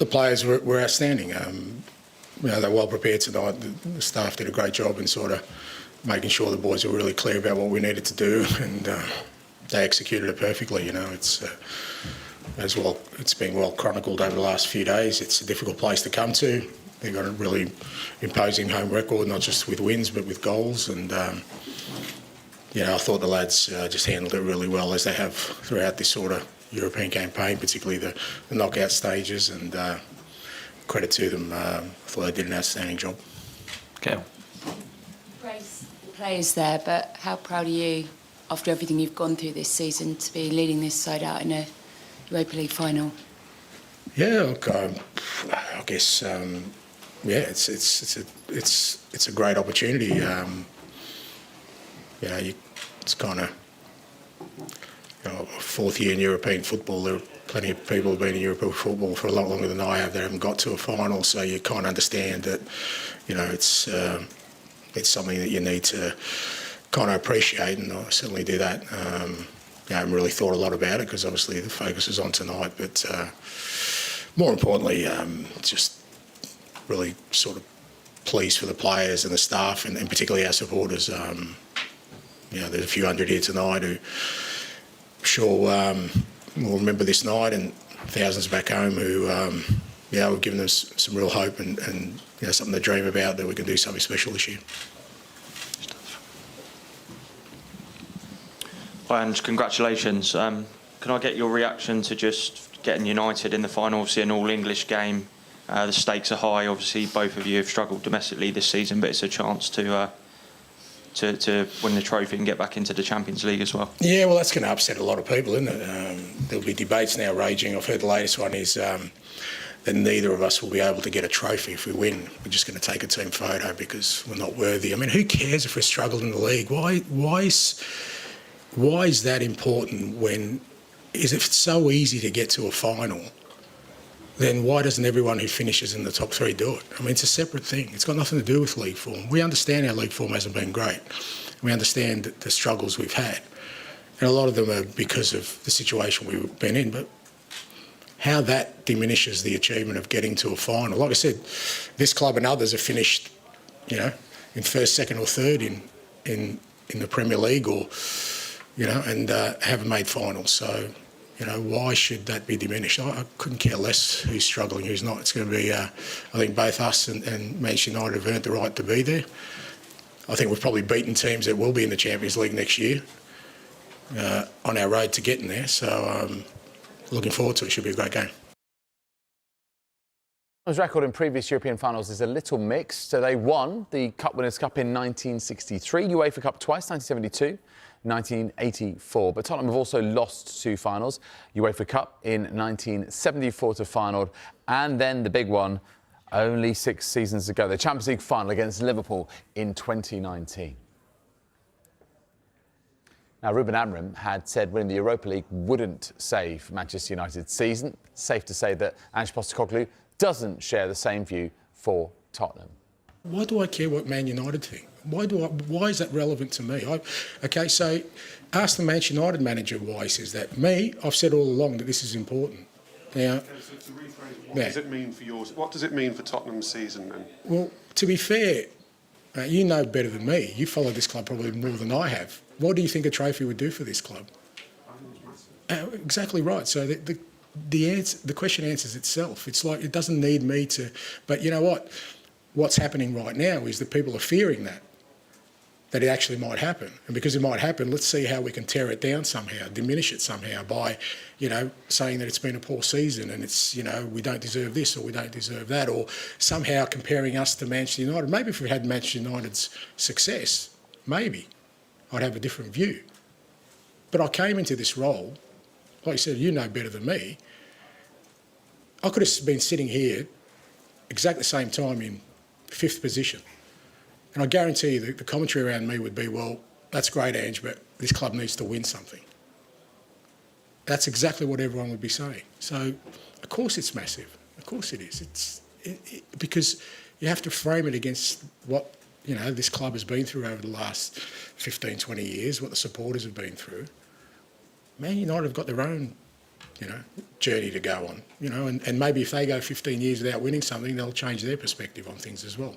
The players were outstanding. They're well prepared tonight. The staff did a great job in sort of making sure the boys were really clear about what we needed to do, and they executed it perfectly. It's as well. It's been well chronicled over the last few days. It's a difficult place to come to. They've got a really imposing home record, not just with wins but with goals. And I thought the lads just handled it really well, as they have throughout this sort of European campaign, particularly the knockout stages. And credit to them. I thought they did an outstanding job. Okay. Praise the players there, but how proud are you, after everything you've gone through this season, to be leading this side out in a Europa League final? Yeah, look, I guess it's a great opportunity. It's kind of fourth year in European football. There are plenty of people who've been in European football for a lot longer than I have that haven't got to a final. So you kind of understand that, it's something that you need to kind of appreciate, and I certainly do that. I haven't really thought a lot about it because obviously the focus is on tonight, but more importantly, just really sort of pleased for the players and the staff, and particularly our supporters. There's a few hundred here tonight who I'm sure will remember this night, and thousands back home who, we've given them some real hope and something to dream about, that we can do something special this year. Hi, Ange, congratulations. Can I get your reaction to just getting United in the final, obviously an all-English game? The stakes are high. Obviously, both of you have struggled domestically this season, but it's a chance to win the trophy and get back into the Champions League as well. Yeah, well, that's going to upset a lot of people, isn't it? There'll be debates now raging. I've heard the latest one is that neither of us will be able to get a trophy if we win. We're just going to take a team photo because we're not worthy. I mean, who cares if we're struggled in the league? Why is that important when, if it's so easy to get to a final, then why doesn't everyone who finishes in the top three do it? I mean, it's a separate thing. It's got nothing to do with league form. We understand our league form hasn't been great. We understand the struggles we've had. And a lot of them are because of the situation we've been in, but how that diminishes the achievement of getting to a final. Like I said, this club and others have finished, in first, second or third in the Premier League, or, and haven't made finals. So, why should that be diminished? I couldn't care less who's struggling, who's not. It's going to be, I think both us and Manchester United have earned the right to be there. I think we've probably beaten teams that will be in the Champions League next year on our road to getting there. So looking forward to it. Should be a great game. His record in previous European finals is a little mixed. So they won the Cup Winners' Cup in 1963, UEFA Cup twice, 1972, 1984. But Tottenham have also lost two finals, UEFA Cup in 1974 to Feyenoord, and then the big one only 6 seasons ago, the Champions League final against Liverpool in 2019. Now, Ruben Amorim had said winning the Europa League wouldn't save Manchester United's season. Safe to say that Ange Postecoglou doesn't share the same view for Tottenham. Why do I care what Man United think? Why is that relevant to me? So ask the Manchester United manager why he says that. Me, I've said all along that this is important. Now, to rephrase, what does it mean for yours? What does it mean for Tottenham's season then? Well, to be fair, you know better than me. You follow this club probably more than I have. What do you think a trophy would do for this club? Exactly right. So the question answers itself. It's like it doesn't need me to. But you know what? What's happening right now is that people are fearing that it actually might happen. And because it might happen, let's see how we can tear it down somehow, diminish it somehow by, saying that it's been a poor season and it's, we don't deserve this or we don't deserve that, or somehow comparing us to Manchester United. Maybe if we had Manchester United's success, maybe I'd have a different view. But I came into this role, like you said, you know better than me. I could have been sitting here exactly the same time in 5th position. And I guarantee you that the commentary around me would be, well, that's great, Ange, but this club needs to win something. That's exactly what everyone would be saying. So, of course it's massive. Of course it is. Because you have to frame it against what, this club has been through over the last 15, 20 years, what the supporters have been through. Man United have got their own journey to go on, and maybe if they go 15 years without winning something, they'll change their perspective on things as well.